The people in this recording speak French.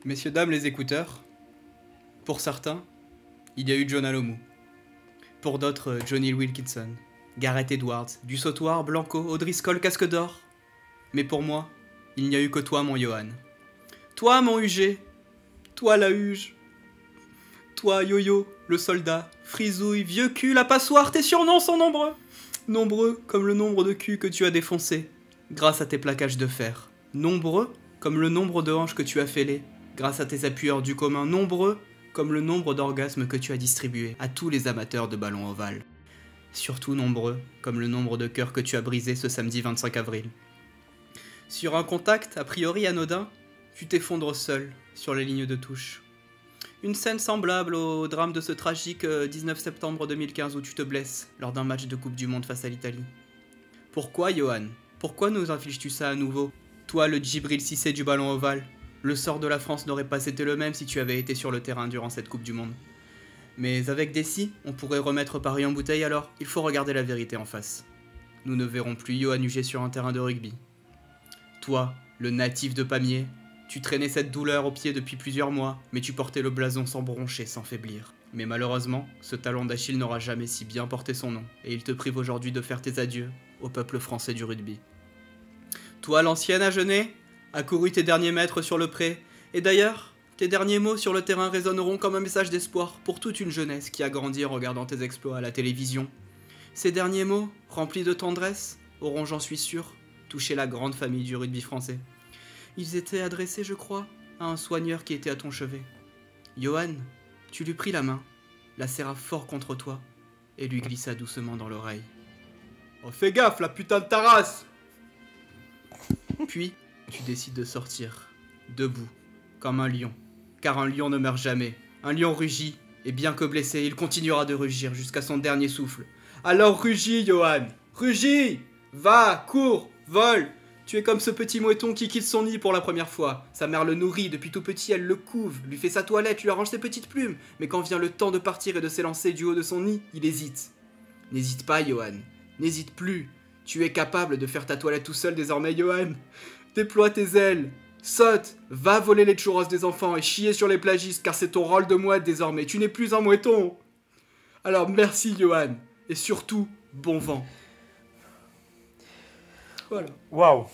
Messieurs, dames, les écouteurs, pour certains, il y a eu John Alomou. Pour d'autres, Johnny Wilkinson, Gareth Edwards, du Sautoir, Blanco, O'Driscoll, Casque d'Or. Mais pour moi, il n'y a eu que toi, mon Johan. Toi, mon UG. Toi, la Huge. Toi, Yo-Yo, le soldat. Frisouille, vieux cul, la passoire, tes surnoms sont nombreux. Nombreux comme le nombre de culs que tu as défoncés, grâce à tes plaquages de fer. Nombreux comme le nombre de hanches que tu as fêlées, grâce à tes appuyeurs du commun. Nombreux comme le nombre d'orgasmes que tu as distribués à tous les amateurs de ballons ovales. Surtout nombreux comme le nombre de cœurs que tu as brisés ce samedi 25 avril. Sur un contact a priori anodin, tu t'effondres seul sur les lignes de touche. Une scène semblable au drame de ce tragique 19 septembre 2015 où tu te blesses lors d'un match de Coupe du Monde face à l'Italie. Pourquoi, Johan? Pourquoi nous infliges-tu ça à nouveau? Toi, le Djibril Cissé du ballon ovale. Le sort de la France n'aurait pas été le même si tu avais été sur le terrain durant cette Coupe du Monde. Mais avec des si, on pourrait remettre Paris en bouteille alors, il faut regarder la vérité en face. Nous ne verrons plus Johan Huget sur un terrain de rugby. Toi, le natif de Pamiers, tu traînais cette douleur au pied depuis plusieurs mois, mais tu portais le blason sans broncher, sans faiblir. Mais malheureusement, ce talon d'Achille n'aura jamais si bien porté son nom, et il te prive aujourd'hui de faire tes adieux au peuple français du rugby. Toi, l'ancienne à Genève, a couru tes derniers mètres sur le pré, et d'ailleurs, tes derniers mots sur le terrain résonneront comme un message d'espoir pour toute une jeunesse qui a grandi en regardant tes exploits à la télévision. Ces derniers mots, remplis de tendresse, auront, j'en suis sûr, touché la grande famille du rugby français. Ils étaient adressés, je crois, à un soigneur qui était à ton chevet. Johan, tu lui pris la main, la serra fort contre toi, et lui glissa doucement dans l'oreille. « Oh, fais gaffe, la putain de ta race !» Puis, tu décides de sortir, debout, comme un lion. Car un lion ne meurt jamais. Un lion rugit, et bien que blessé, il continuera de rugir jusqu'à son dernier souffle. Alors rugis, Johan! Rugis! Va, cours, vole! Tu es comme ce petit moueton qui quitte son nid pour la première fois. Sa mère le nourrit, depuis tout petit elle le couve, lui fait sa toilette, lui arrange ses petites plumes. Mais quand vient le temps de partir et de s'élancer du haut de son nid, il hésite. N'hésite pas, Johan. N'hésite plus. Tu es capable de faire ta toilette tout seul désormais, Johan. Déploie tes ailes. Saute. Va voler les churros des enfants et chier sur les plagistes car c'est ton rôle de mouette désormais. Tu n'es plus un moueton. Alors merci, Johan. Et surtout, bon vent. Voilà. Waouh.